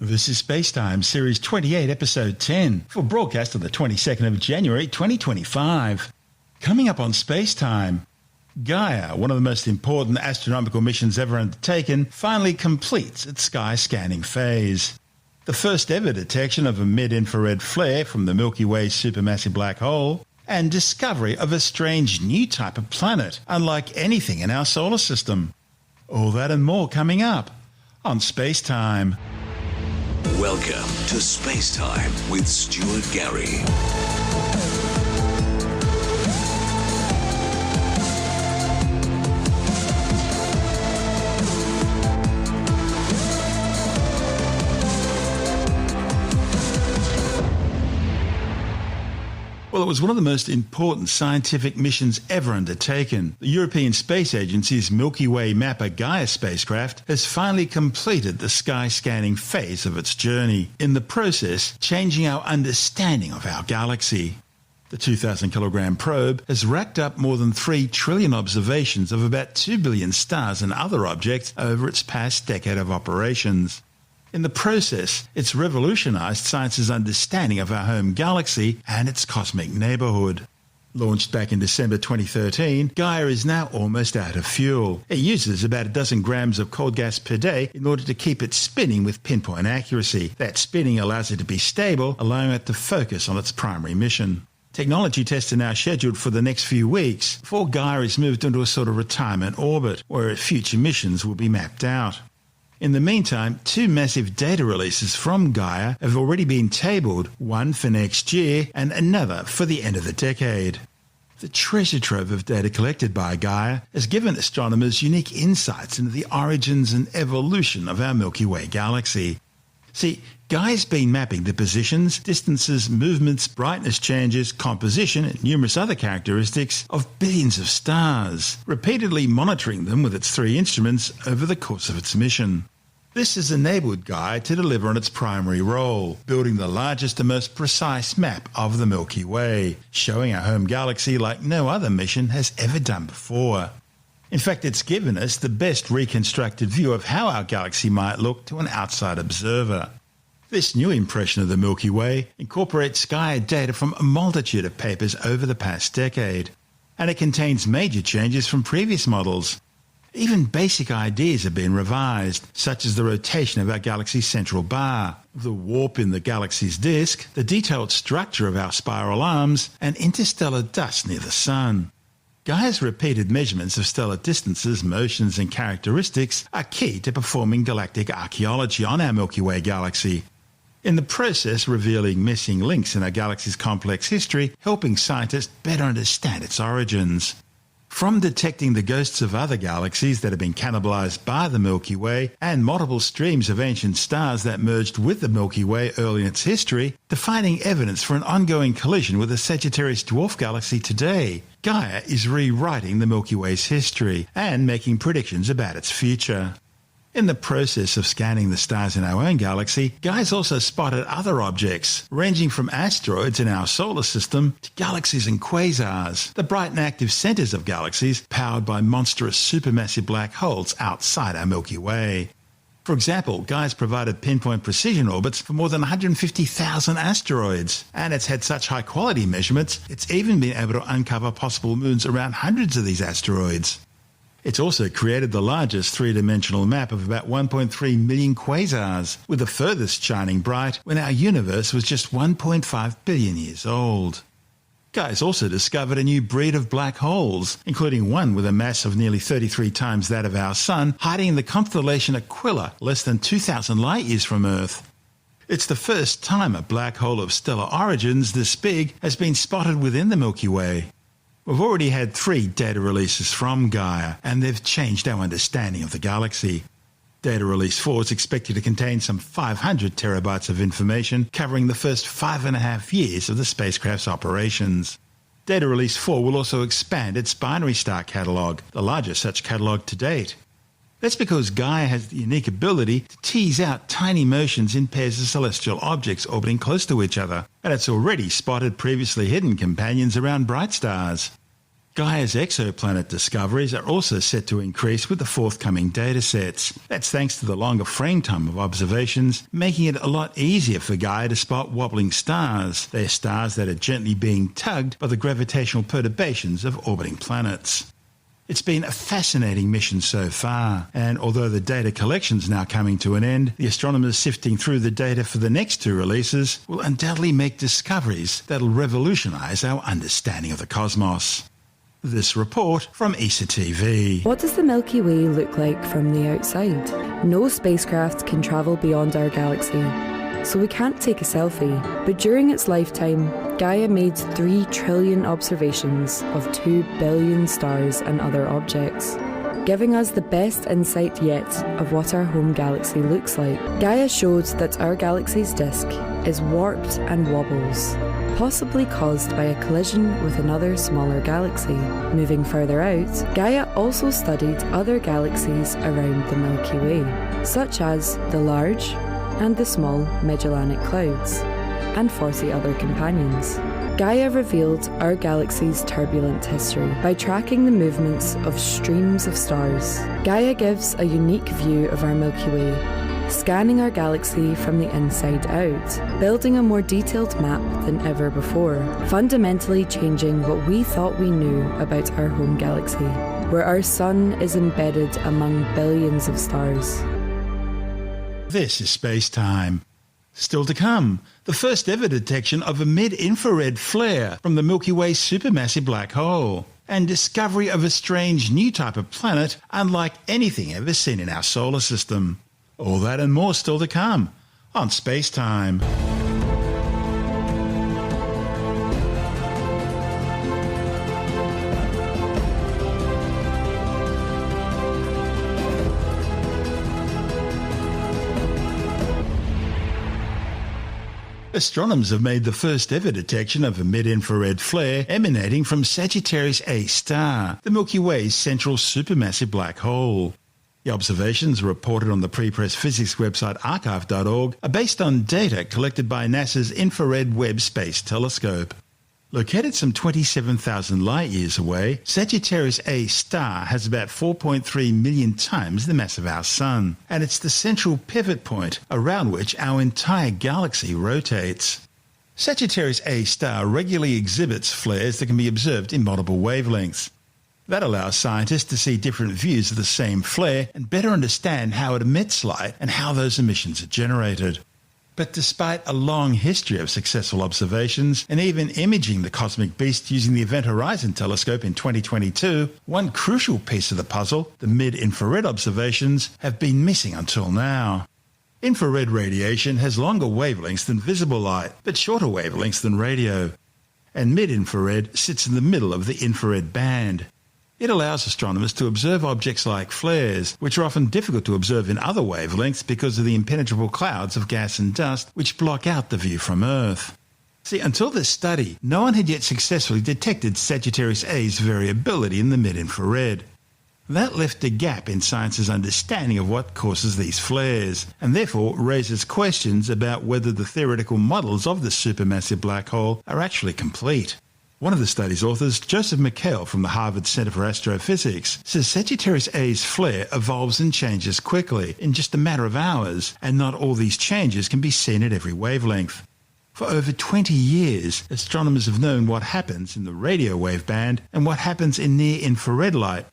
This is SpaceTime, Series 28, Episode 10, for broadcast on the 22nd of January 2025. Coming up on SpaceTime, Gaia, one of the most important astronomical missions ever undertaken, finally completes its sky scanning phase. The first ever detection of a mid-infrared flare from the Milky Way supermassive black hole, and discovery of a strange new type of planet, unlike anything in our solar system. All that and more coming up on SpaceTime. Welcome to SpaceTime with Stuart Gary. Well, it was one of the most important scientific missions ever undertaken. The European Space Agency's Milky Way mapper Gaia spacecraft has finally completed the sky scanning phase of its journey, in the process changing our understanding of our galaxy. The 2,000-kilogram probe has racked up more than 3 trillion observations of about 2 billion stars and other objects over its past decade of operations. In the process, it's revolutionized science's understanding of our home galaxy and its cosmic neighborhood. Launched back in December 2013, Gaia is now almost out of fuel. It uses about a dozen grams of cold gas per day in order to keep it spinning with pinpoint accuracy. That spinning allows it to be stable, allowing it to focus on its primary mission. Technology tests are now scheduled for the next few weeks before Gaia is moved into a sort of retirement orbit, where future missions will be mapped out. In the meantime, 2 massive data releases from Gaia have already been tabled, one for next year and another for the end of the decade. The treasure trove of data collected by Gaia has given astronomers unique insights into the origins and evolution of our Milky Way galaxy. See, Gaia's been mapping the positions, distances, movements, brightness changes, composition, and numerous other characteristics of billions of stars, repeatedly monitoring them with its 3 instruments over the course of its mission. This has enabled Gaia to deliver on its primary role, building the largest and most precise map of the Milky Way, showing our home galaxy like no other mission has ever done before. In fact, it's given us the best reconstructed view of how our galaxy might look to an outside observer. This new impression of the Milky Way incorporates Gaia data from a multitude of papers over the past decade, and it contains major changes from previous models. Even basic ideas have been revised, such as the rotation of our galaxy's central bar, the warp in the galaxy's disk, the detailed structure of our spiral arms, and interstellar dust near the Sun. Gaia's repeated measurements of stellar distances, motions, and characteristics are key to performing galactic archaeology on our Milky Way galaxy, in the process revealing missing links in our galaxy's complex history, helping scientists better understand its origins. From detecting the ghosts of other galaxies that have been cannibalized by the Milky Way and multiple streams of ancient stars that merged with the Milky Way early in its history, to finding evidence for an ongoing collision with a Sagittarius dwarf galaxy today, Gaia is rewriting the Milky Way's history and making predictions about its future. In the process of scanning the stars in our own galaxy, Gaia's also spotted other objects, ranging from asteroids in our solar system to galaxies and quasars, the bright and active centers of galaxies powered by monstrous supermassive black holes outside our Milky Way. For example, Gaia's provided pinpoint precision orbits for more than 150,000 asteroids, and it's had such high-quality measurements, it's even been able to uncover possible moons around hundreds of these asteroids. It's also created the largest 3-dimensional map of about 1.3 million quasars, with the furthest shining bright when our universe was just 1.5 billion years old. Gaia's also discovered a new breed of black holes, including one with a mass of nearly 33 times that of our Sun, hiding in the constellation Aquila, less than 2,000 light-years from Earth. It's the first time a black hole of stellar origins this big has been spotted within the Milky Way. We've already had 3 data releases from Gaia, and they've changed our understanding of the galaxy. Data Release 4 is expected to contain some 500 terabytes of information covering the first 5.5 years of the spacecraft's operations. Data Release 4 will also expand its binary star catalogue, the largest such catalogue to date. That's because Gaia has the unique ability to tease out tiny motions in pairs of celestial objects orbiting close to each other, and it's already spotted previously hidden companions around bright stars. Gaia's exoplanet discoveries are also set to increase with the forthcoming datasets. That's thanks to the longer frame time of observations, making it a lot easier for Gaia to spot wobbling stars. They're stars that are gently being tugged by the gravitational perturbations of orbiting planets. It's been a fascinating mission so far, and although the data collection's now coming to an end, the astronomers sifting through the data for the next two releases will undoubtedly make discoveries that'll revolutionise our understanding of the cosmos. This report from ESA TV. What does the Milky Way look like from the outside? No spacecraft can travel beyond our galaxy, so we can't take a selfie. But during its lifetime, Gaia made 3 trillion observations of 2 billion stars and other objects, giving us the best insight yet of what our home galaxy looks like. Gaia showed that our galaxy's disk is warped and wobbles, possibly caused by a collision with another smaller galaxy. Moving further out, Gaia also studied other galaxies around the Milky Way, such as the large and the small Magellanic Clouds, and 40 other companions. Gaia revealed our galaxy's turbulent history by tracking the movements of streams of stars. Gaia gives a unique view of our Milky Way, scanning our galaxy from the inside out, building a more detailed map than ever before, fundamentally changing what we thought we knew about our home galaxy, where our sun is embedded among billions of stars. This is SpaceTime. Still to come, the first ever detection of a mid-infrared flare from the Milky Way supermassive black hole, and discovery of a strange new type of planet unlike anything ever seen in our solar system. All that and more still to come on SpaceTime. Astronomers have made the first ever detection of a mid-infrared flare emanating from Sagittarius A star, the Milky Way's central supermassive black hole. The observations reported on the pre-press physics website archive.org are based on data collected by NASA's infrared Webb Space Telescope. Located some 27,000 light-years away, Sagittarius A star has about 4.3 million times the mass of our Sun, and it's the central pivot point around which our entire galaxy rotates. Sagittarius A star regularly exhibits flares that can be observed in multiple wavelengths. That allows scientists to see different views of the same flare and better understand how it emits light and how those emissions are generated. But despite a long history of successful observations and even imaging the cosmic beast using the Event Horizon Telescope in 2022, one crucial piece of the puzzle, the mid-infrared observations, have been missing until now. Infrared radiation has longer wavelengths than visible light, but shorter wavelengths than radio. And mid-infrared sits in the middle of the infrared band. It allows astronomers to observe objects like flares, which are often difficult to observe in other wavelengths because of the impenetrable clouds of gas and dust which block out the view from Earth. See, until this study, no one had yet successfully detected Sagittarius A's variability in the mid-infrared. That left a gap in science's understanding of what causes these flares, and therefore raises questions about whether the theoretical models of the supermassive black hole are actually complete. One of the study's authors, Joseph McHale from the Harvard Center for Astrophysics, says Sagittarius A's flare evolves and changes quickly, in just a matter of hours, and not all these changes can be seen at every wavelength. For over 20 years, astronomers have known what happens in the radio wave band and what happens in near-infrared light,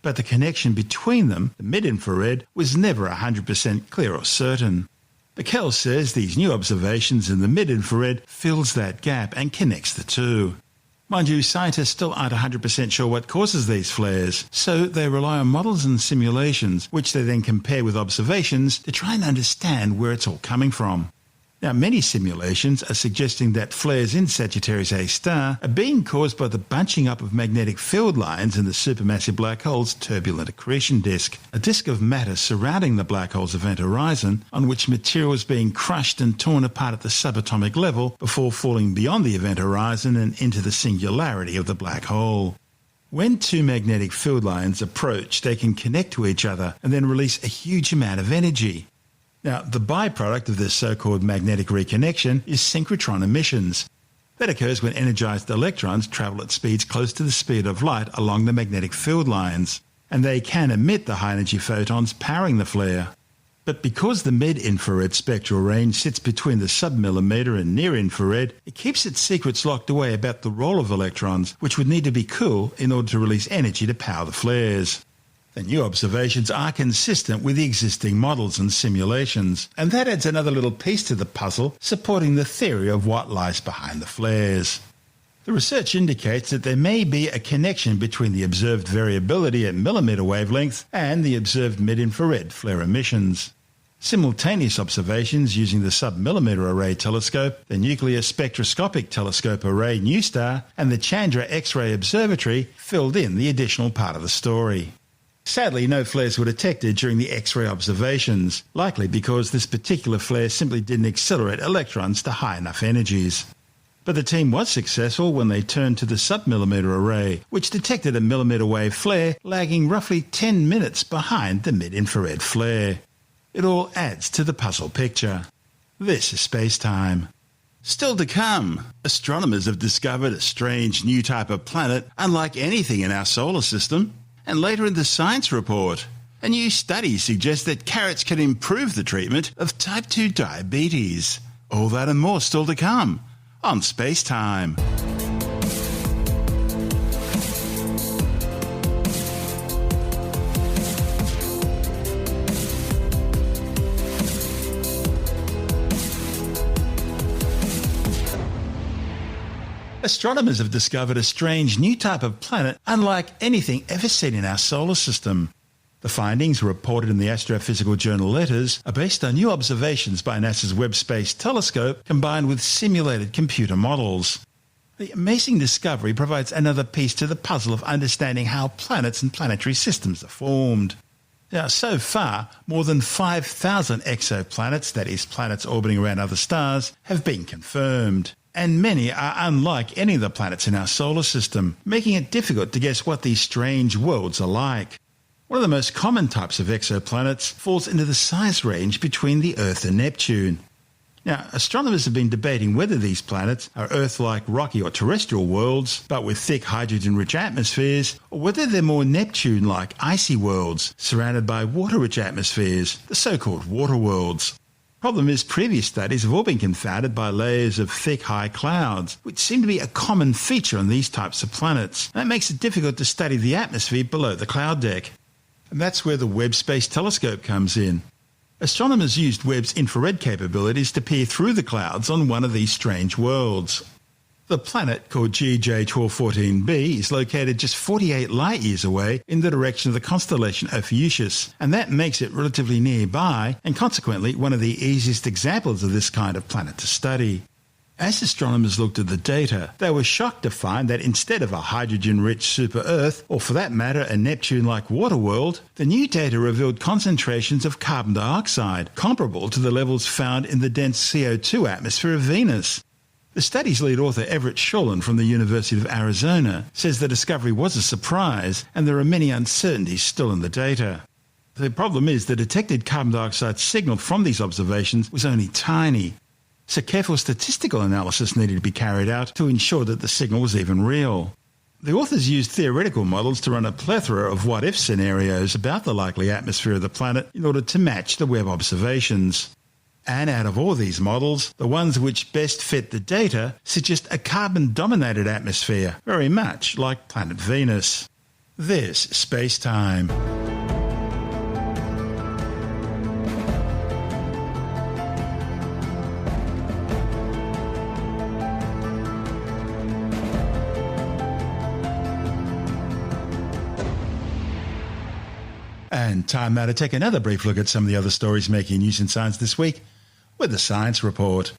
but the connection between them, the mid-infrared, was never 100% clear or certain. McHale says these new observations in the mid-infrared fills that gap and connects the two. Mind you, scientists still aren't 100% sure what causes these flares, so they rely on models and simulations, which they then compare with observations to try and understand where it's all coming from. Now, many simulations are suggesting that flares in Sagittarius A star are being caused by the bunching up of magnetic field lines in the supermassive black hole's turbulent accretion disk, a disk of matter surrounding the black hole's event horizon, on which material is being crushed and torn apart at the subatomic level before falling beyond the event horizon and into the singularity of the black hole. When two magnetic field lines approach, they can connect to each other and then release a huge amount of energy. Now, the byproduct of this so-called magnetic reconnection is synchrotron emissions. That occurs when energized electrons travel at speeds close to the speed of light along the magnetic field lines, and they can emit the high-energy photons powering the flare. But because the mid-infrared spectral range sits between the sub-millimeter and near-infrared, it keeps its secrets locked away about the role of electrons, which would need to be cool in order to release energy to power the flares. The new observations are consistent with the existing models and simulations, and that adds another little piece to the puzzle, supporting the theory of what lies behind the flares. The research indicates that there may be a connection between the observed variability at millimeter wavelengths and the observed mid-infrared flare emissions. Simultaneous observations using the sub-millimeter array telescope, the Nuclear Spectroscopic Telescope Array NuSTAR, and the Chandra X-ray Observatory filled in the additional part of the story. Sadly, no flares were detected during the X-ray observations, likely because this particular flare simply didn't accelerate electrons to high enough energies. But the team was successful when they turned to the sub-millimeter array, which detected a millimeter wave flare lagging roughly 10 minutes behind the mid-infrared flare. It all adds to the puzzle picture. This is SpaceTime. Still to come, astronomers have discovered a strange new type of planet unlike anything in our solar system. And later in the science report, a new study suggests that carrots can improve the treatment of type 2 diabetes. All that and more still to come on SpaceTime. Astronomers have discovered a strange new type of planet unlike anything ever seen in our solar system. The findings, reported in the astrophysical journal Letters, are based on new observations by NASA's Webb Space Telescope combined with simulated computer models. The amazing discovery provides another piece to the puzzle of understanding how planets and planetary systems are formed. Now, so far, more than 5,000 exoplanets, that is, planets orbiting around other stars, have been confirmed. And many are unlike any of the planets in our solar system, making it difficult to guess what these strange worlds are like. One of the most common types of exoplanets falls into the size range between the Earth and Neptune. Now, astronomers have been debating whether these planets are Earth-like rocky or terrestrial worlds, but with thick hydrogen-rich atmospheres, or whether they're more Neptune-like icy worlds, surrounded by water-rich atmospheres, the so-called water worlds. Problem is, previous studies have all been confounded by layers of thick, high clouds, which seem to be a common feature on these types of planets. That makes it difficult to study the atmosphere below the cloud deck. And that's where the Webb Space Telescope comes in. Astronomers used Webb's infrared capabilities to peer through the clouds on one of these strange worlds. The planet, called GJ1214b, is located just 48 light-years away in the direction of the constellation Ophiuchus, and that makes it relatively nearby and consequently one of the easiest examples of this kind of planet to study. As astronomers looked at the data, they were shocked to find that instead of a hydrogen-rich super-Earth, or for that matter a Neptune-like water world, the new data revealed concentrations of carbon dioxide comparable to the levels found in the dense CO2 atmosphere of Venus. The study's lead author Everett Shulin from the University of Arizona says the discovery was a surprise and there are many uncertainties still in the data. The problem is the detected carbon dioxide signal from these observations was only tiny, so careful statistical analysis needed to be carried out to ensure that the signal was even real. The authors used theoretical models to run a plethora of what-if scenarios about the likely atmosphere of the planet in order to match the Webb observations. And out of all these models, the ones which best fit the data suggest a carbon-dominated atmosphere, very much like planet Venus. This is SpaceTime. And time now to take another brief look at some of the other stories making news in science this week with the Science Report.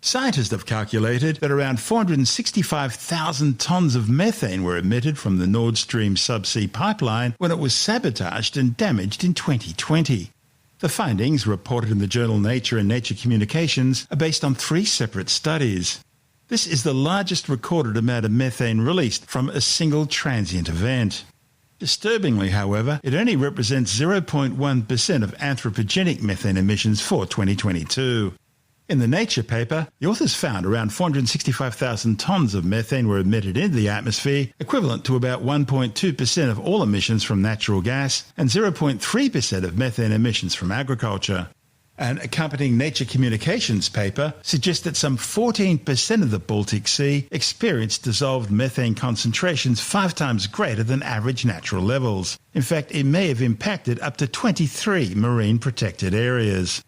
Scientists have calculated that around 465,000 tonnes of methane were emitted from the Nord Stream subsea pipeline when it was sabotaged and damaged in 2020. The findings, reported in the journal Nature and Nature Communications, are based on 3 separate studies. This is the largest recorded amount of methane released from a single transient event. Disturbingly, however, it only represents 0.1% of anthropogenic methane emissions for 2022. In the Nature paper, the authors found around 465,000 tonnes of methane were emitted into the atmosphere, equivalent to about 1.2% of all emissions from natural gas and 0.3% of methane emissions from agriculture. An accompanying Nature Communications paper suggests that some 14% of the Baltic Sea experienced dissolved methane concentrations 5 times greater than average natural levels. In fact, it may have impacted up to 23 marine protected areas.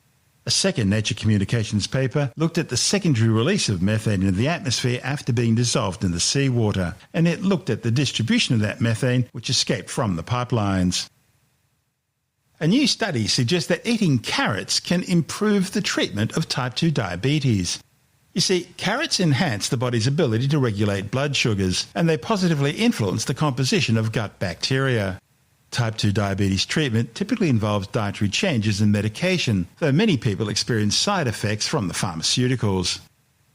A second Nature Communications paper looked at the secondary release of methane into the atmosphere after being dissolved in the seawater, and it looked at the distribution of that methane which escaped from the pipelines. A new study suggests that eating carrots can improve the treatment of type 2 diabetes. You see, carrots enhance the body's ability to regulate blood sugars, and they positively influence the composition of gut bacteria. Type 2 diabetes treatment typically involves dietary changes and medication, though many people experience side effects from the pharmaceuticals.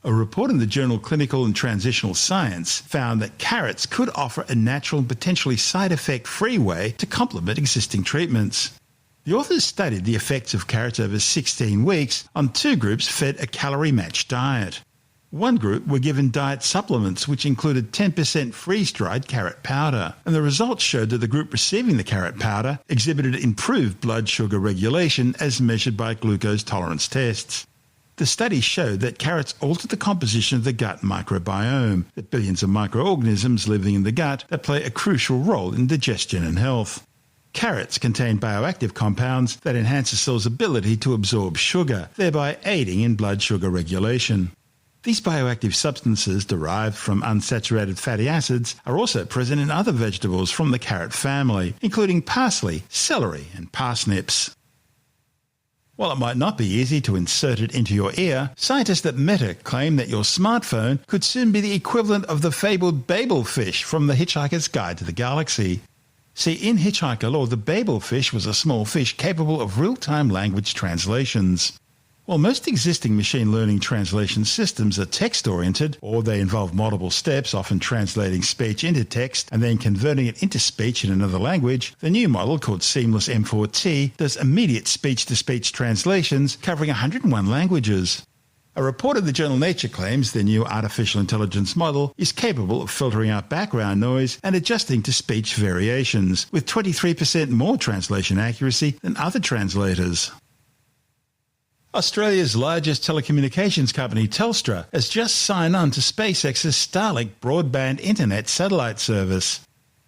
A report in the journal Clinical and Transitional Science found that carrots could offer a natural and potentially side effect-free way to complement existing treatments. The authors studied the effects of carrots over 16 weeks on 2 groups fed a calorie-matched diet. One group were given diet supplements which included 10% freeze-dried carrot powder, and the results showed that the group receiving the carrot powder exhibited improved blood sugar regulation as measured by glucose tolerance tests. The study showed that carrots altered the composition of the gut microbiome, the billions of microorganisms living in the gut that play a crucial role in digestion and health. Carrots contain bioactive compounds that enhance a cell's ability to absorb sugar, thereby aiding in blood sugar regulation. These bioactive substances derived from unsaturated fatty acids are also present in other vegetables from the carrot family, including parsley, celery, and parsnips. While it might not be easy to insert it into your ear, scientists at Meta claim that your smartphone could soon be the equivalent of the fabled Babel fish from The Hitchhiker's Guide to the Galaxy. See, in Hitchhiker lore, the Babel fish was a small fish capable of real-time language translations. While most existing machine learning translation systems are text-oriented, or they involve multiple steps, often translating speech into text and then converting it into speech in another language, the new model, called Seamless M4T, does immediate speech-to-speech translations covering 101 languages. A report in the journal Nature claims the new artificial intelligence model is capable of filtering out background noise and adjusting to speech variations, with 23% more translation accuracy than other translators. Australia's largest telecommunications company, Telstra, has just signed on to SpaceX's Starlink broadband internet satellite service.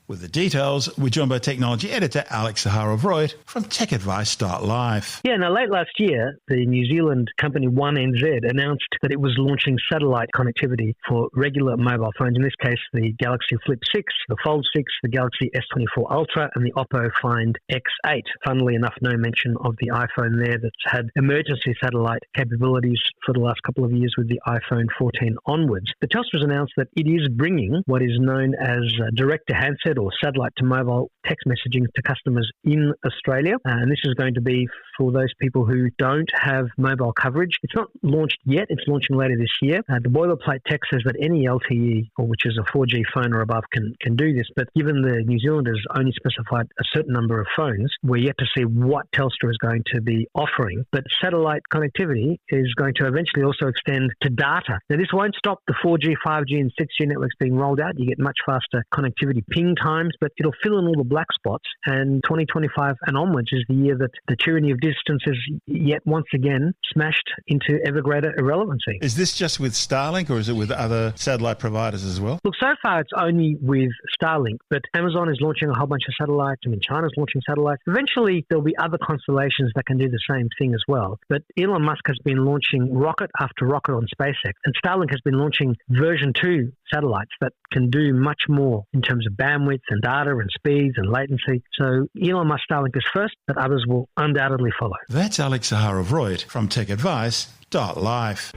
With the details, we're joined by technology editor Alex Zaharov-Reutt from TechAdvice.life. Yeah, now late last year, the New Zealand company 1NZ announced that it was launching satellite connectivity for regular mobile phones, in this case the Galaxy Flip 6, the Fold 6, the Galaxy S24 Ultra and the Oppo Find X8. Funnily enough, no mention of the iPhone there that's had emergency satellite capabilities for the last couple of years with the iPhone 14 onwards. But Telstra's announced that it is bringing what is known as direct-to-handset or satellite-to-mobile text messaging to customers in Australia. And this is going to be for those people who don't have mobile coverage. It's not launched yet. It's launching later this year. The boilerplate text says that any LTE, or which is a 4G phone or above, can do this. But given the New Zealanders only specified a certain number of phones, we're yet to see what Telstra is going to be offering. But satellite connectivity is going to eventually also extend to data. Now, this won't stop the 4G, 5G and 6G networks being rolled out. You get much faster connectivity ping times, but it'll fill in all the black spots. And 2025 and onwards is the year that the tyranny of distance is yet once again smashed into ever greater irrelevancy. Is this just with Starlink or is it with other satellite providers as well? Look, so far it's only with Starlink, but Amazon is launching a whole bunch of satellites. China's launching satellites. Eventually there'll be other constellations that can do the same thing as well. But Elon Musk has been launching rocket after rocket on SpaceX, and Starlink has been launching version 2 satellites that can do much more in terms of bandwidth and data and speeds and latency. So Elon Musk Starlink is first, but others will undoubtedly follow. That's Alex Zaharov-Reutt from TechAdvice.life.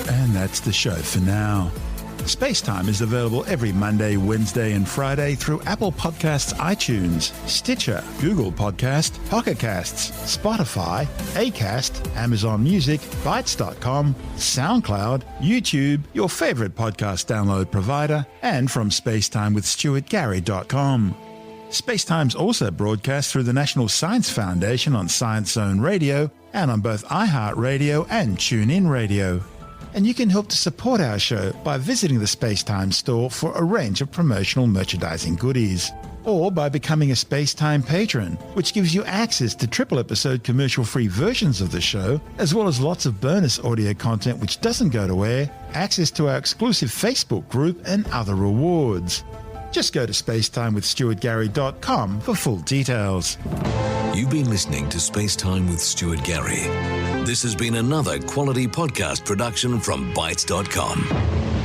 And that's the show for now. SpaceTime is available every Monday, Wednesday and Friday through Apple Podcasts, iTunes, Stitcher, Google Podcast, Pocket Casts, Spotify, Acast, Amazon Music, Bytes.com, SoundCloud, YouTube, your favorite podcast download provider, and from spacetimewithstuartgary.com. SpaceTime's also broadcast through the National Science Foundation on Science Zone Radio and on both iHeartRadio and TuneIn Radio. And you can help to support our show by visiting the SpaceTime store for a range of promotional merchandising goodies, or by becoming a SpaceTime patron, which gives you access to triple-episode commercial-free versions of the show, as well as lots of bonus audio content which doesn't go to air, access to our exclusive Facebook group, and other rewards. Just go to spacetimewithstuartgary.com for full details. You've been listening to SpaceTime with Stuart Gary. This has been another quality podcast production from Bytes.com.